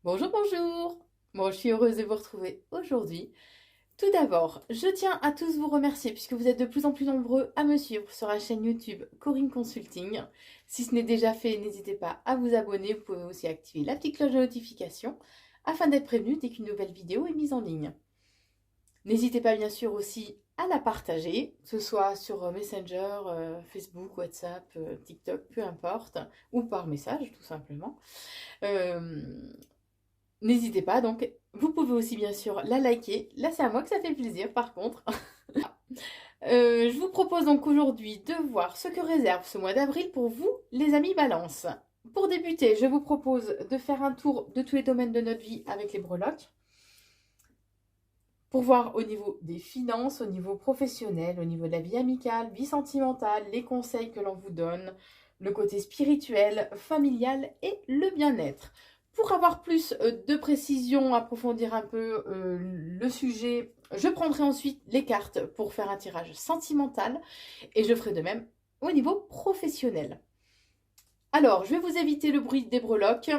Bonjour, bonjour. Bon, je suis heureuse de vous retrouver aujourd'hui. Tout d'abord, je tiens à tous vous remercier puisque vous êtes de plus en plus nombreux à me suivre sur la chaîne YouTube Corinne Consulting. Si ce n'est déjà fait, n'hésitez pas à vous abonner. Vous pouvez aussi activer la petite cloche de notification afin d'être prévenu dès qu'une nouvelle vidéo est mise en ligne. N'hésitez pas bien sûr aussi à la partager, que ce soit sur Messenger, Facebook, WhatsApp, TikTok, peu importe, ou par message tout simplement. N'hésitez pas, donc vous pouvez aussi bien sûr la liker. Là, c'est à moi que ça fait plaisir par contre. Je vous propose donc aujourd'hui de voir ce que réserve ce mois d'avril pour vous, les amis Balance. Pour débuter, je vous propose de faire un tour de tous les domaines de notre vie avec les breloques. Pour voir au niveau des finances, au niveau professionnel, au niveau de la vie amicale, vie sentimentale, les conseils que l'on vous donne, le côté spirituel, familial et le bien-être. Pour avoir plus de précision, approfondir un peu le sujet, je prendrai ensuite les cartes pour faire un tirage sentimental et je ferai de même au niveau professionnel. Alors, je vais vous éviter le bruit des breloques,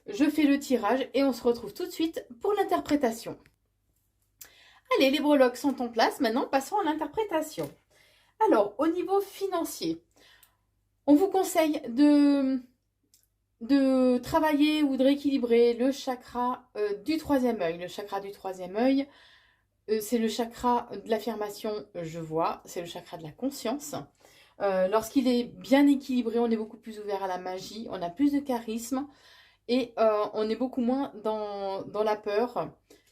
je fais le tirage et on se retrouve tout de suite pour l'interprétation. Allez, les breloques sont en place, maintenant passons à l'interprétation. Alors, au niveau financier, on vous conseille de travailler ou de rééquilibrer le chakra du troisième œil. Le chakra du troisième œil, c'est le chakra de l'affirmation je vois, c'est le chakra de la conscience. Lorsqu'il est bien équilibré, on est beaucoup plus ouvert à la magie, on a plus de charisme et on est beaucoup moins dans la peur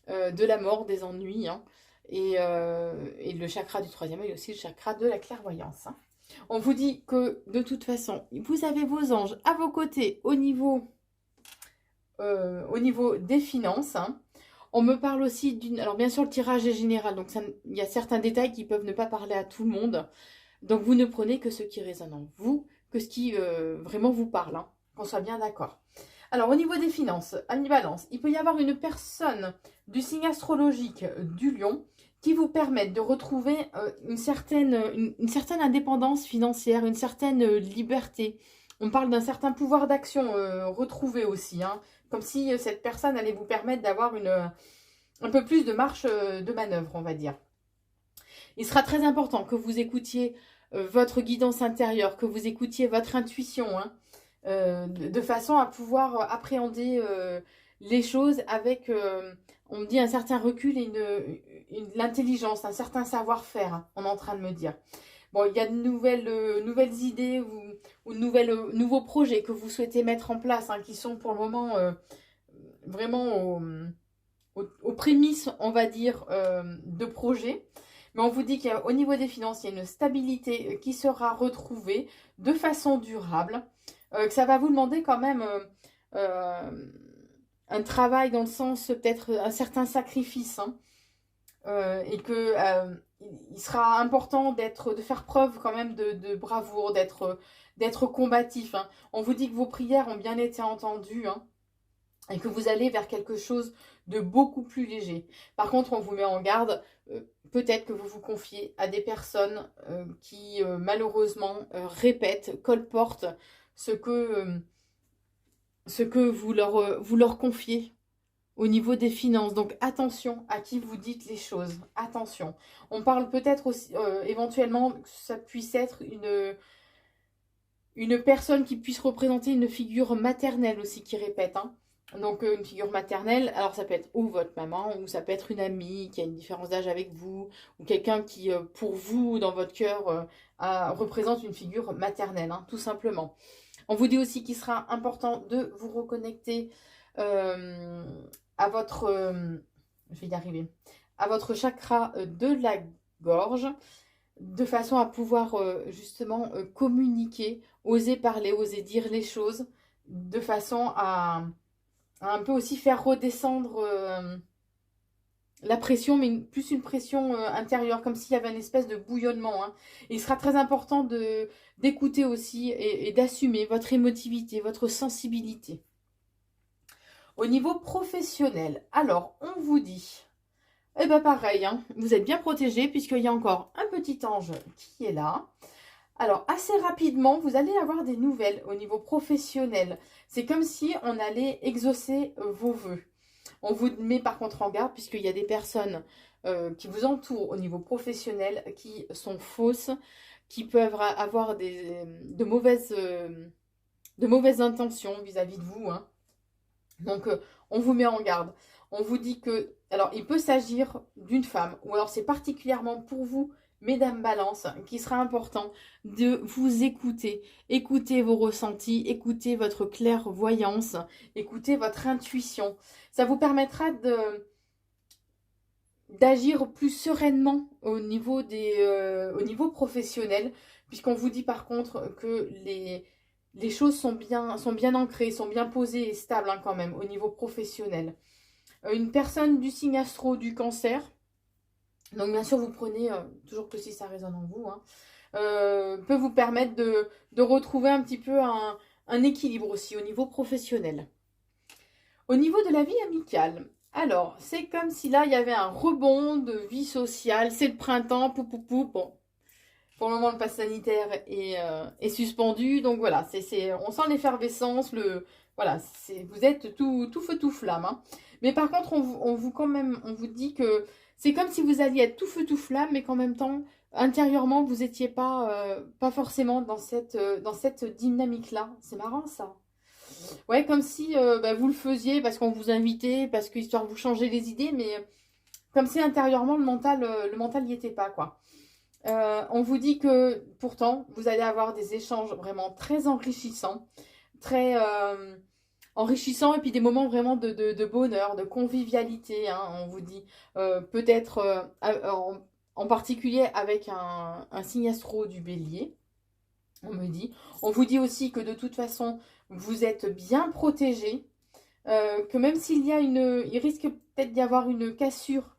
de la mort, des ennuis. Hein. Et le chakra du troisième œil aussi, le chakra de la clairvoyance. Hein. On vous dit que de toute façon, vous avez vos anges à vos côtés au niveau des finances. Hein. On me parle aussi d'une... Alors bien sûr, le tirage est général, donc il y a certains détails qui peuvent ne pas parler à tout le monde. Donc vous ne prenez que ce qui résonne en vous, que ce qui vraiment vous parle, hein, qu'on soit bien d'accord. Alors au niveau des finances, Amis Balance, il peut y avoir une personne du signe astrologique du Lion qui vous permettent de retrouver une certaine indépendance financière, une certaine liberté. On parle d'un certain pouvoir d'action retrouvé aussi, hein, comme si cette personne allait vous permettre d'avoir un peu plus de marge de manœuvre, on va dire. Il sera très important que vous écoutiez votre guidance intérieure, que vous écoutiez votre intuition, hein, de façon à pouvoir appréhender les choses avec, on me dit, un certain recul et l'intelligence, un certain savoir-faire, hein, on est en train de me dire. Bon, il y a de nouvelles idées ou nouveaux projets que vous souhaitez mettre en place, hein, qui sont pour le moment vraiment aux prémices, on va dire, de projets. Mais on vous dit qu'au niveau des finances, il y a une stabilité qui sera retrouvée de façon durable, que ça va vous demander quand même un travail dans le sens peut-être un certain sacrifice, hein, et que il sera important de faire preuve quand même de bravoure, d'être combatif. Hein. On vous dit que vos prières ont bien été entendues, hein, et que vous allez vers quelque chose de beaucoup plus léger. Par contre, on vous met en garde, peut-être que vous vous confiez à des personnes qui malheureusement répètent, colportent ce que vous leur confiez au niveau des finances. Donc attention à qui vous dites les choses, attention. On parle peut-être aussi éventuellement que ça puisse être une personne qui puisse représenter une figure maternelle aussi qui répète, hein. Donc une figure maternelle, alors ça peut être ou votre maman, ou ça peut être une amie qui a une différence d'âge avec vous, ou quelqu'un qui, pour vous, dans votre cœur, représente une figure maternelle, hein, tout simplement. On vous dit aussi qu'il sera important de vous reconnecter à votre, je vais y arriver, à votre chakra de la gorge, de façon à pouvoir justement communiquer, oser parler, oser dire les choses, de façon à un peu aussi faire redescendre la pression, mais plus une pression intérieure, comme s'il y avait une espèce de bouillonnement. Hein. Et il sera très important d'écouter aussi et d'assumer votre émotivité, votre sensibilité. Au niveau professionnel, alors on vous dit, eh bien pareil, hein, vous êtes bien protégé puisqu'il y a encore un petit ange qui est là. Alors, assez rapidement, vous allez avoir des nouvelles au niveau professionnel. C'est comme si on allait exaucer vos vœux. On vous met par contre en garde, puisqu'il y a des personnes qui vous entourent au niveau professionnel qui sont fausses, qui peuvent avoir de mauvaises intentions vis-à-vis de vous, hein. Donc, on vous met en garde. On vous dit que, alors, il peut s'agir d'une femme, ou alors c'est particulièrement pour vous, mesdames Balance, qui sera important de vous écouter. Écoutez vos ressentis, écoutez votre clairvoyance, écoutez votre intuition. Ça vous permettra d'agir plus sereinement au niveau professionnel, puisqu'on vous dit par contre que les choses sont bien ancrées, sont bien posées et stables, hein, quand même au niveau professionnel. Une personne du signe astro du Cancer, donc bien sûr vous prenez toujours que si ça résonne en vous, hein, peut vous permettre de retrouver un petit peu un équilibre aussi au niveau professionnel. Au niveau de la vie amicale, alors, c'est comme si là, il y avait un rebond de vie sociale. C'est le printemps, pou, pou, pou. Bon, pour le moment, le pass sanitaire est suspendu. Donc voilà, on sent l'effervescence. Voilà, vous êtes tout feu, tout flamme, hein. Mais par contre, on vous dit que c'est comme si vous alliez être tout feu, tout flamme, mais qu'en même temps, intérieurement, vous n'étiez pas forcément dans cette dynamique-là. C'est marrant, ça. Ouais, comme si vous le faisiez parce qu'on vous invitait, parce que histoire de vous changer les idées, mais comme si intérieurement le mental n'y était pas, quoi. On vous dit que pourtant, vous allez avoir des échanges vraiment très enrichissants, très enrichissants, et puis des moments vraiment de bonheur, de convivialité, hein, on vous dit. Peut-être en particulier avec un signe astro du Bélier. On me dit. On vous dit aussi que de toute façon, vous êtes bien protégé. Que même il risque peut-être d'y avoir une cassure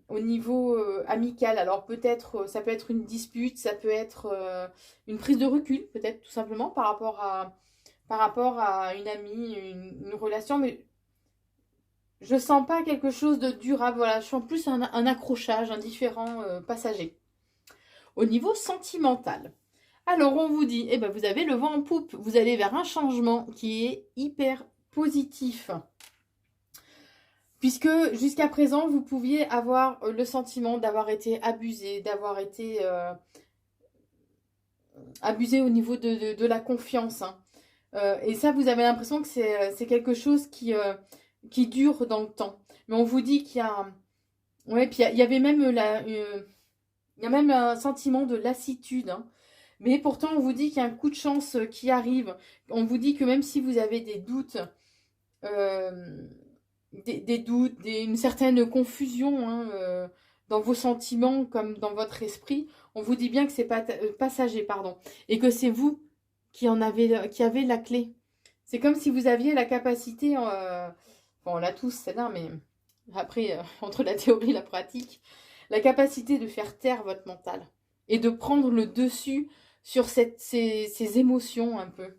au niveau amical. Alors peut-être, ça peut être une dispute, ça peut être une prise de recul, peut-être tout simplement par rapport à une amie, une relation. Mais je sens pas quelque chose de durable. Voilà, je sens plus un accrochage, un différent passager. Au niveau sentimental. Alors, on vous dit, vous avez le vent en poupe, vous allez vers un changement qui est hyper positif. Puisque jusqu'à présent, vous pouviez avoir le sentiment d'avoir été abusé, d'avoir été abusé au niveau de la confiance, hein. Et ça, vous avez l'impression que c'est quelque chose qui dure dans le temps. Mais on vous dit qu'il y a... Ouais, puis il y avait même il y a même un sentiment de lassitude, hein. Mais pourtant, on vous dit qu'il y a un coup de chance qui arrive. On vous dit que même si vous avez des doutes, une certaine confusion, hein, dans vos sentiments comme dans votre esprit, on vous dit bien que c'est passager, pardon. Et que c'est vous qui avez la clé. C'est comme si vous aviez la capacité, bon, on l'a tous, celle-là, mais après, entre la théorie et la pratique, la capacité de faire taire votre mental et de prendre le dessus sur ces émotions un peu.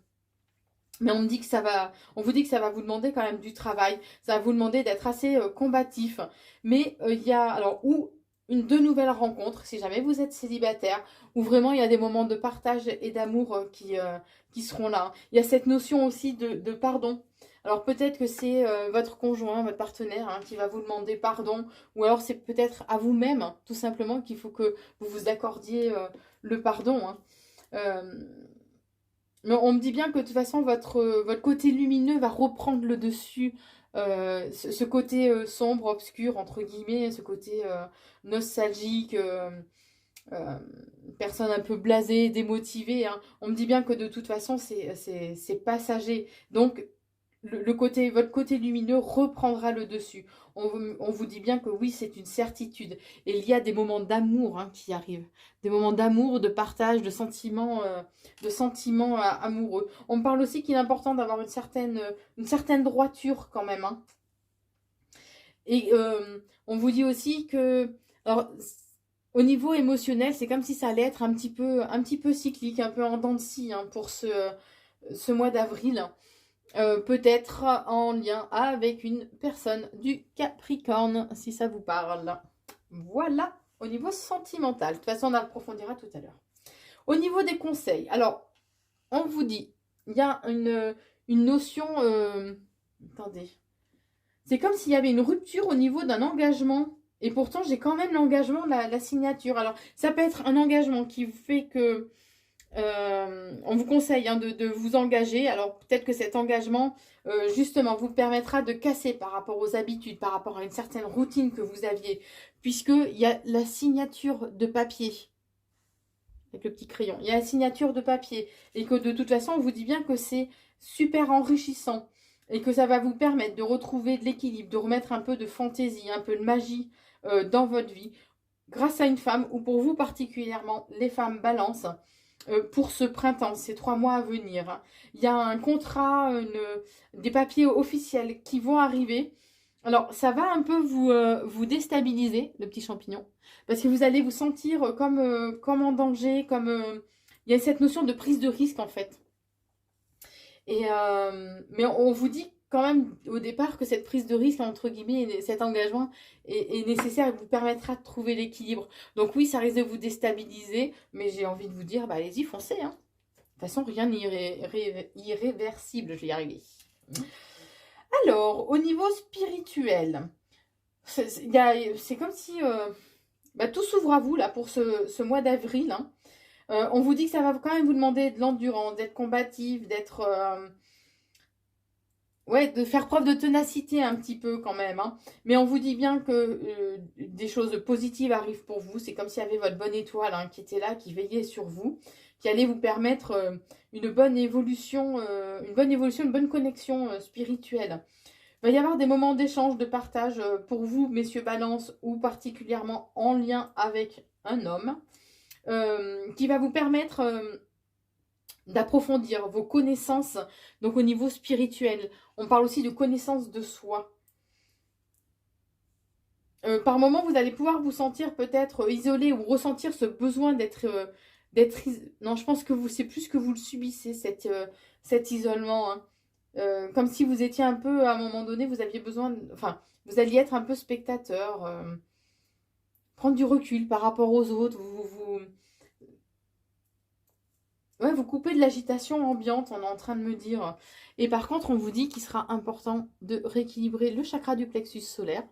Mais on vous dit que ça va vous demander quand même du travail, ça va vous demander d'être assez combatif. Mais il y a alors de nouvelles rencontres, si jamais vous êtes célibataire, où vraiment il y a des moments de partage et d'amour qui seront là. Il y a cette notion aussi de pardon. Alors peut-être que c'est votre conjoint, votre partenaire, hein, qui va vous demander pardon, ou alors c'est peut-être à vous-même, hein, tout simplement, qu'il faut que vous vous accordiez le pardon, hein. Mais on me dit bien que de toute façon, votre côté lumineux va reprendre le dessus. Ce côté sombre, obscur, entre guillemets, ce côté nostalgique, personne un peu blasée, démotivée, hein. On me dit bien que de toute façon, c'est passager. Donc, votre côté lumineux reprendra le dessus. On vous dit bien que oui, c'est une certitude. Et il y a des moments d'amour, hein, qui arrivent. Des moments d'amour, de partage, de sentiments amoureux. On me parle aussi qu'il est important d'avoir une certaine droiture quand même, hein. Et on vous dit aussi que... Alors, au niveau émotionnel, c'est comme si ça allait être un petit peu cyclique, un peu en dents de scie, hein, pour ce mois d'avril. Peut-être en lien avec une personne du Capricorne, si ça vous parle. Voilà, au niveau sentimental. De toute façon, on approfondira tout à l'heure. Au niveau des conseils, alors, on vous dit, il y a une notion... attendez. C'est comme s'il y avait une rupture au niveau d'un engagement. Et pourtant, j'ai quand même l'engagement, la signature. Alors, ça peut être un engagement qui fait que on vous conseille hein, de vous engager. Alors peut-être que cet engagement, justement, vous permettra de casser par rapport aux habitudes, par rapport à une certaine routine que vous aviez. Puisqu'il y a la signature de papier, avec le petit crayon. Il y a la signature de papier. Et que de toute façon, on vous dit bien que c'est super enrichissant. Et que ça va vous permettre de retrouver de l'équilibre, de remettre un peu de fantaisie, un peu de magie dans votre vie. Grâce à une femme, ou pour vous particulièrement, les femmes balance, pour ce printemps, ces 3 mois à venir. Hein. Il y a un contrat, des papiers officiels qui vont arriver. Alors, ça va un peu vous déstabiliser, le petit champignon, parce que vous allez vous sentir comme en danger, il y a cette notion de prise de risque, en fait. Mais on vous dit quand même au départ que cette prise de risque, entre guillemets, cet engagement est nécessaire et vous permettra de trouver l'équilibre. Donc oui, ça risque de vous déstabiliser, mais j'ai envie de vous dire, bah, allez-y, foncez. Hein. De toute façon, rien n'est irréversible, je vais y arriver. Alors, au niveau spirituel, c'est comme si bah, tout s'ouvre à vous là pour ce mois d'avril. Hein. On vous dit que ça va quand même vous demander de l'endurance, d'être combatif, d'être... ouais, de faire preuve de ténacité un petit peu quand même. Hein. Mais on vous dit bien que des choses positives arrivent pour vous. C'est comme s'il y avait votre bonne étoile hein, qui était là, qui veillait sur vous, qui allait vous permettre une bonne évolution, une bonne connexion spirituelle. Il va y avoir des moments d'échange, de partage pour vous, messieurs Balance, ou particulièrement en lien avec un homme, qui va vous permettre d'approfondir vos connaissances, donc au niveau spirituel. On parle aussi de connaissance de soi. Par moments, vous allez pouvoir vous sentir peut-être isolé ou ressentir ce besoin d'être... non, je pense que c'est plus que vous le subissez, cet isolement. Hein. Comme si vous étiez un peu, à un moment donné, vous aviez besoin... Enfin, vous alliez être un peu spectateur. Prendre du recul par rapport aux autres. Ouais, vous coupez de l'agitation ambiante, on est en train de me dire. Et par contre, on vous dit qu'il sera important de rééquilibrer le chakra du plexus solaire.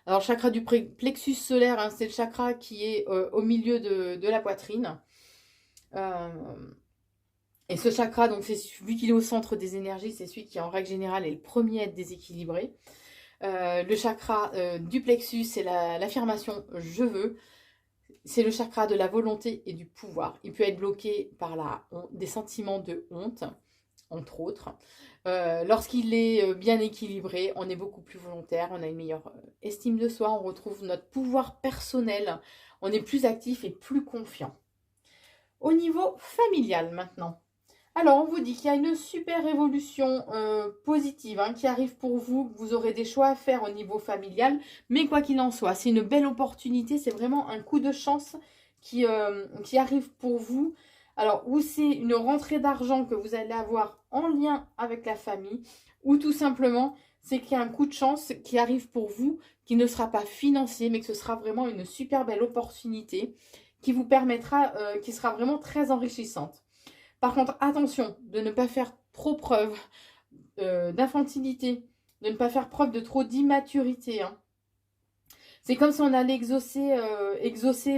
Alors, le chakra du plexus solaire, hein, c'est le chakra qui est au milieu de la poitrine. Et ce chakra, donc c'est celui qui est au centre des énergies, c'est celui qui, en règle générale, est le premier à être déséquilibré. Le chakra du plexus, c'est l'affirmation « je veux ». C'est le chakra de la volonté et du pouvoir. Il peut être bloqué par des sentiments de honte, entre autres. Lorsqu'il est bien équilibré, on est beaucoup plus volontaire, on a une meilleure estime de soi, on retrouve notre pouvoir personnel, on est plus actif et plus confiant. Au niveau familial maintenant. Alors, on vous dit qu'il y a une super évolution positive hein, qui arrive pour vous. Vous aurez des choix à faire au niveau familial. Mais quoi qu'il en soit, c'est une belle opportunité. C'est vraiment un coup de chance qui arrive pour vous. Alors, ou c'est une rentrée d'argent que vous allez avoir en lien avec la famille. Ou tout simplement, c'est qu'il y a un coup de chance qui arrive pour vous, qui ne sera pas financier, mais que ce sera vraiment une super belle opportunité qui vous permettra, qui sera vraiment très enrichissante. Par contre, attention de ne pas faire trop preuve d'infantilité, de ne pas faire preuve de trop d'immaturité. Hein. C'est comme si on allait exaucer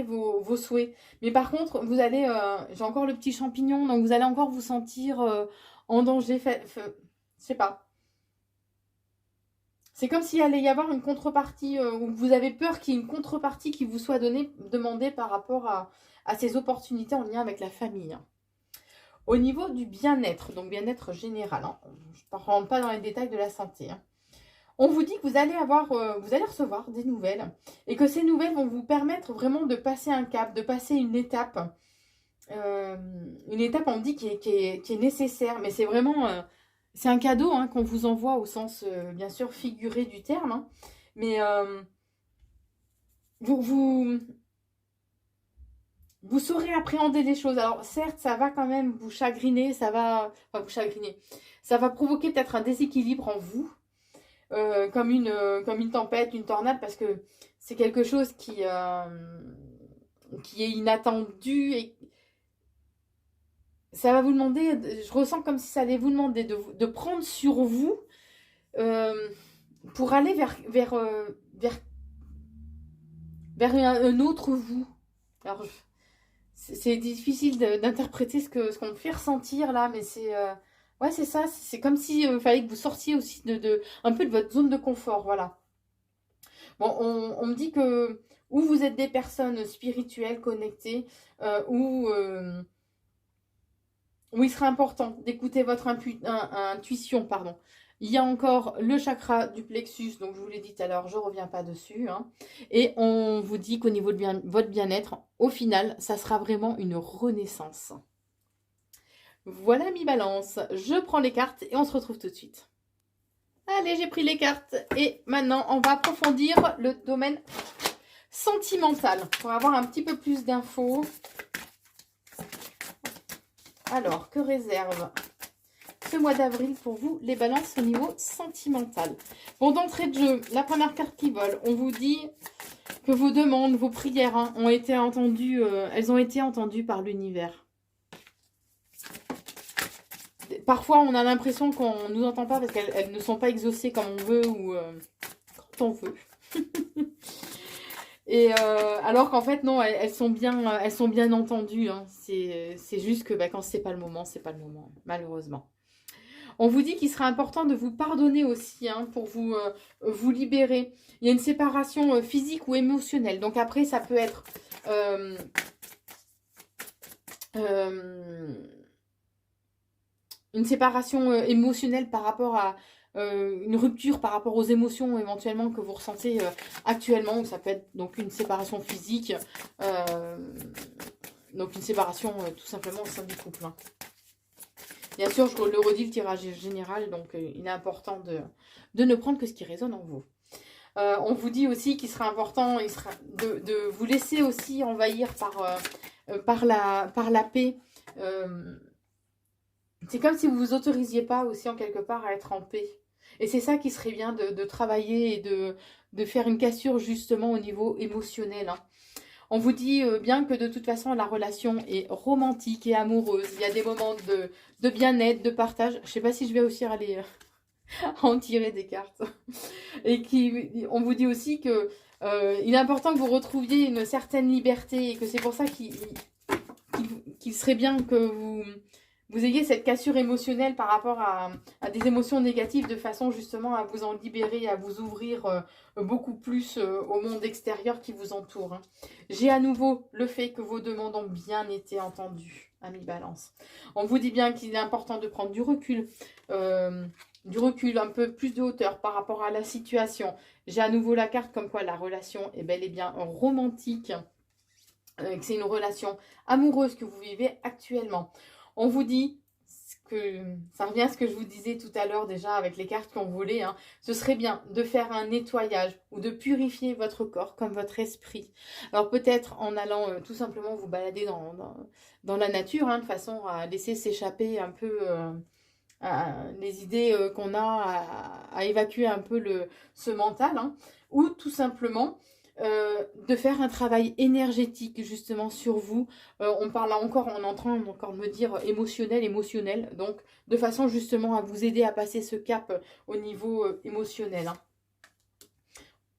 vos souhaits. Mais par contre, vous allez, j'ai encore le petit champignon, donc vous allez encore vous sentir en danger. Je sais pas. C'est comme s'il allait y avoir une contrepartie, ou vous avez peur qu'il y ait une contrepartie qui vous soit demandée par rapport à ces opportunités en lien avec la famille. Hein. Au niveau du bien-être, donc bien-être général, hein, je ne rentre pas dans les détails de la santé. Hein, on vous dit que vous allez recevoir des nouvelles et que ces nouvelles vont vous permettre vraiment de passer un cap, de passer une étape. On dit, qui est nécessaire, mais c'est vraiment... c'est un cadeau hein, qu'on vous envoie au sens, bien sûr, figuré du terme. Hein, mais vous saurez appréhender les choses. Alors certes, ça va quand même vous chagriner, ça va provoquer peut-être un déséquilibre en vous, comme une tempête, une tornade, parce que c'est quelque chose qui est inattendu ça va vous demander, je ressens comme si ça allait vous demander de prendre sur vous euh, pour aller vers un autre vous. Alors, c'est difficile d'interpréter ce qu'on me fait ressentir là, mais c'est ouais, c'est ça. C'est comme si fallait que vous sortiez aussi un peu de votre zone de confort, voilà. Bon, on me dit que ou vous êtes des personnes spirituelles, connectées, ou où il serait important d'écouter votre intuition, pardon. Il y a encore le chakra du plexus, donc je vous l'ai dit tout à l'heure, je ne reviens pas dessus, hein. Et on vous dit qu'au niveau de votre bien-être, au final, ça sera vraiment une renaissance. Voilà mi-balance. Je prends les cartes et on se retrouve tout de suite. Allez, j'ai pris les cartes et maintenant, on va approfondir le domaine sentimental pour avoir un petit peu plus d'infos. Alors, que réserve ce mois d'avril pour vous, les balances au niveau sentimental? Bon, d'entrée de jeu, la première carte qui vole, on vous dit que vos demandes, vos prières ont été entendues, elles ont été entendues par l'univers. Parfois, on a l'impression qu'on ne nous entend pas parce qu'elles ne sont pas exaucées comme on veut ou quand on veut. Et alors qu'en fait, non, elles sont bien entendues, hein. C'est juste que quand c'est pas le moment, c'est pas le moment, malheureusement. On vous dit qu'il sera important de vous pardonner aussi, hein, pour vous libérer. Il y a une séparation physique ou émotionnelle. Donc après, ça peut être une séparation émotionnelle par rapport à une rupture par rapport aux émotions éventuellement que vous ressentez actuellement. Ou ça peut être donc une séparation physique. Donc une séparation tout simplement au sein du couple, hein. Bien sûr, je le redis, le tirage est général, donc il est important de ne prendre que ce qui résonne en vous. On vous dit aussi qu'il sera important de vous laisser aussi envahir par la paix. C'est comme si vous ne vous autorisiez pas aussi en quelque part à être en paix. Et c'est ça qui serait bien de travailler et de faire une cassure justement au niveau émotionnel, hein. On vous dit bien que de toute façon, la relation est romantique et amoureuse. Il y a des moments de bien-être, de partage. Je ne sais pas si je vais aussi aller en tirer des cartes. Et on vous dit aussi que il est important que vous retrouviez une certaine liberté et que c'est pour ça qu'il serait bien que vous ayez cette cassure émotionnelle par rapport à des émotions négatives de façon justement à vous en libérer, à vous ouvrir beaucoup plus au monde extérieur qui vous entoure, hein. J'ai à nouveau le fait que vos demandes ont bien été entendues, ami Balance. On vous dit bien qu'il est important de prendre du recul, un peu plus de hauteur par rapport à la situation. J'ai à nouveau la carte comme quoi la relation est bel et bien romantique, que c'est une relation amoureuse que vous vivez actuellement. On vous dit que ça revient à ce que je vous disais tout à l'heure déjà avec les cartes qu'on voulait, hein. Ce serait bien de faire un nettoyage ou de purifier votre corps comme votre esprit. Alors peut-être en allant tout simplement vous balader dans la nature, hein, de façon à laisser s'échapper un peu les idées qu'on a, à évacuer un peu ce mental, hein, ou tout simplement de faire un travail énergétique justement sur vous. On parle encore, on est en train encore de me dire émotionnel, donc de façon justement à vous aider à passer ce cap au niveau émotionnel, hein.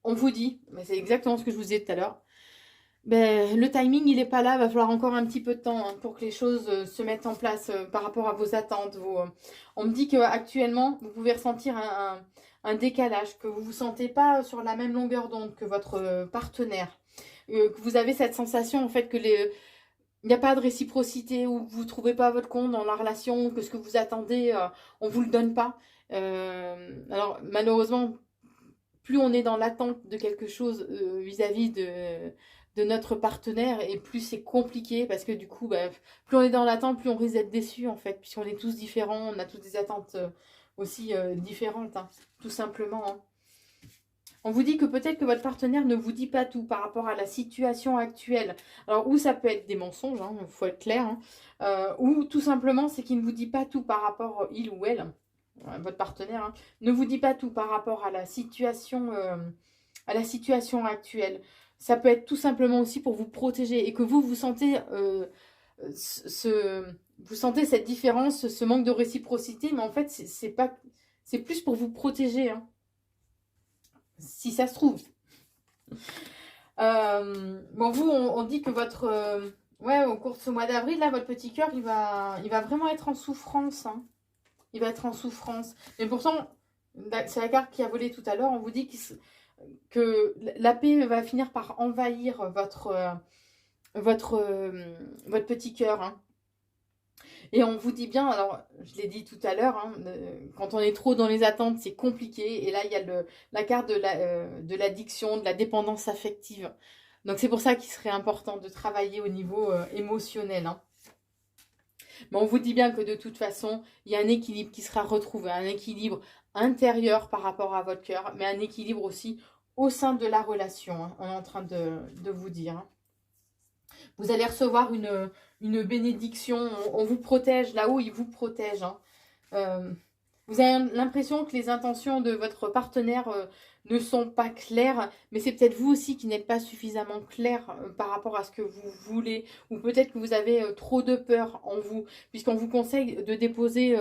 On vous dit, mais c'est exactement ce que je vous disais tout à l'heure, le timing il n'est pas là, il va falloir encore un petit peu de temps, hein, pour que les choses se mettent en place par rapport à vos attentes. On me dit qu'actuellement vous pouvez ressentir un décalage, que vous ne vous sentez pas sur la même longueur d'onde que votre partenaire, que vous avez cette sensation en fait que il n'y a pas de réciprocité, ou que vous ne trouvez pas votre compte dans la relation, que ce que vous attendez, on ne vous le donne pas. Alors malheureusement, plus on est dans l'attente de quelque chose vis-à-vis de notre partenaire, et plus c'est compliqué, parce que du coup, plus on est dans l'attente, plus on risque d'être déçu en fait, puisqu'on est tous différents, on a toutes des attentes aussi différentes, hein, tout simplement, hein. On vous dit que peut-être que votre partenaire ne vous dit pas tout par rapport à la situation actuelle. Alors, ou ça peut être des mensonges, il faut être clair, hein, ou tout simplement, c'est qu'il ne vous dit pas tout par rapport, il ou elle, votre partenaire, hein, ne vous dit pas tout par rapport à la situation actuelle. Ça peut être tout simplement aussi pour vous protéger et que vous sentez vous sentez cette différence, ce manque de réciprocité, mais en fait, c'est plus pour vous protéger, hein, si ça se trouve. Bon, vous, on dit que votre... ouais, au cours de ce mois d'avril, là, votre petit cœur, il va vraiment être en souffrance. Hein. Il va être en souffrance. Mais pourtant, c'est la carte qui a volé tout à l'heure. On vous dit que la paix va finir par envahir votre petit cœur. Hein. Et on vous dit bien, alors je l'ai dit tout à l'heure, hein, quand on est trop dans les attentes, c'est compliqué. Et là, il y a la carte de l'addiction, de la dépendance affective. Donc c'est pour ça qu'il serait important de travailler au niveau émotionnel. Hein. Mais on vous dit bien que de toute façon, il y a un équilibre qui sera retrouvé, un équilibre intérieur par rapport à votre cœur, mais un équilibre aussi au sein de la relation. Hein, on est en train de vous dire. Hein. Vous allez recevoir une bénédiction. On vous protège là-haut, il vous protège. Hein. Vous avez l'impression que les intentions de votre partenaire ne sont pas claires, mais c'est peut-être vous aussi qui n'êtes pas suffisamment clair par rapport à ce que vous voulez, ou peut-être que vous avez trop de peur en vous, puisqu'on vous conseille de déposer,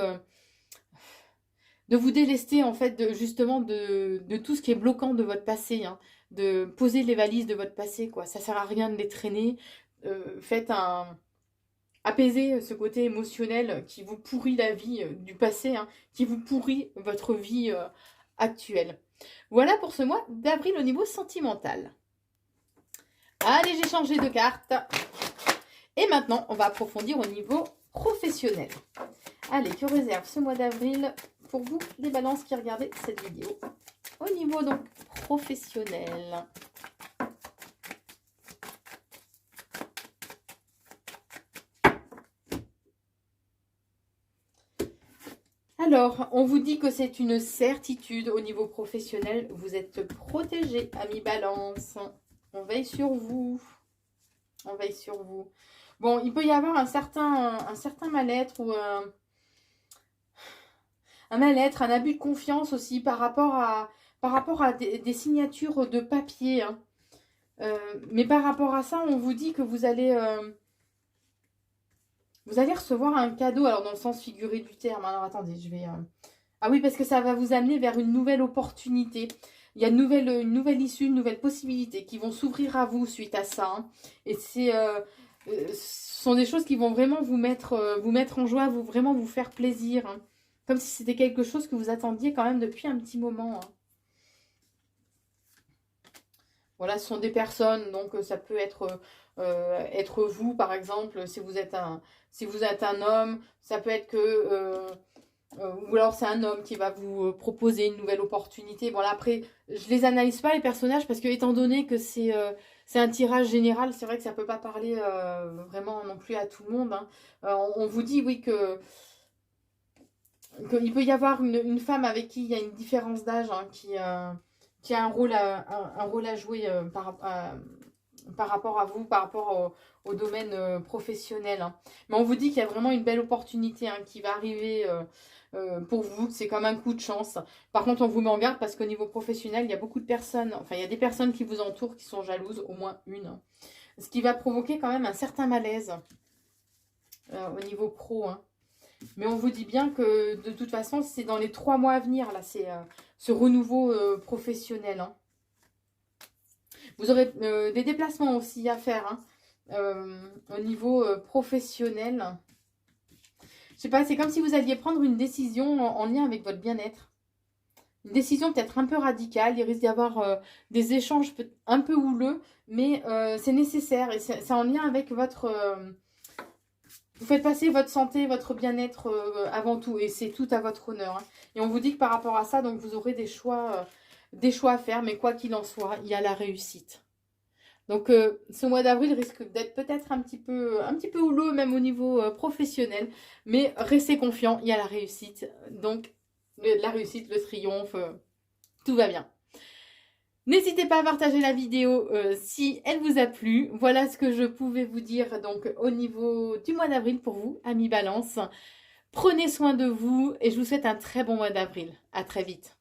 de vous délester en fait justement de tout ce qui est bloquant de votre passé, hein, de poser les valises de votre passé, quoi. Ça sert à rien de les traîner. Faites apaiser ce côté émotionnel qui vous pourrit la vie du passé, hein, qui vous pourrit votre vie actuelle. Voilà pour ce mois d'avril au niveau sentimental. Allez, j'ai changé de carte. Et maintenant, on va approfondir au niveau professionnel. Allez, que réserve ce mois d'avril pour vous, les balances qui regardaient cette vidéo. Au niveau donc professionnel. Alors, on vous dit que c'est une certitude au niveau professionnel. Vous êtes protégé, amis balance. On veille sur vous. On veille sur vous. Bon, il peut y avoir un certain mal-être ou un mal-être, un abus de confiance aussi par rapport à des signatures de papier. Hein. Mais par rapport à ça, on vous dit que vous allez recevoir un cadeau, alors dans le sens figuré du terme. Alors attendez, je vais... Ah oui, parce que ça va vous amener vers une nouvelle opportunité. Il y a une nouvelle issue, une nouvelle possibilité qui vont s'ouvrir à vous suite à ça. Hein. Et ce sont des choses qui vont vraiment vous mettre en joie, vraiment vous faire plaisir. Hein. Comme si c'était quelque chose que vous attendiez quand même depuis un petit moment. Hein. Voilà, ce sont des personnes, donc ça peut être vous, par exemple, si vous êtes un homme, ça peut être que... ou alors c'est un homme qui va vous proposer une nouvelle opportunité. Bon là, après, je les analyse pas les personnages parce que étant donné que c'est un tirage général, c'est vrai que ça peut pas parler vraiment non plus à tout le monde. Hein. On vous dit oui qu'il peut y avoir une femme avec qui il y a une différence d'âge, hein, qui a un rôle à jouer par rapport à vous, par rapport au domaine professionnel. Hein. Mais on vous dit qu'il y a vraiment une belle opportunité, hein, qui va arriver pour vous. C'est comme un coup de chance. Par contre, on vous met en garde parce qu'au niveau professionnel, il y a beaucoup de personnes, enfin, il y a des personnes qui vous entourent qui sont jalouses, au moins une. Hein. Ce qui va provoquer quand même un certain malaise au niveau pro. Hein. Mais on vous dit bien que de toute façon, c'est dans les 3 mois à venir, là, c'est ce renouveau professionnel. Hein. Vous aurez des déplacements aussi à faire, hein, au niveau professionnel. Je sais pas, c'est comme si vous alliez prendre une décision en lien avec votre bien-être. Une décision peut-être un peu radicale. Il risque d'y avoir des échanges un peu houleux, mais c'est nécessaire. Et c'est en lien avec votre... vous faites passer votre santé, votre bien-être avant tout. Et c'est tout à votre honneur. Hein. Et on vous dit que par rapport à ça, donc vous aurez des choix à faire. Mais quoi qu'il en soit, il y a la réussite. Donc ce mois d'avril risque d'être peut-être un petit peu houleux, même au niveau professionnel. Mais restez confiants, il y a la réussite. Donc la réussite, le triomphe, tout va bien. N'hésitez pas à partager la vidéo si elle vous a plu. Voilà ce que je pouvais vous dire donc au niveau du mois d'avril pour vous, amis Balance. Prenez soin de vous et je vous souhaite un très bon mois d'avril. À très vite.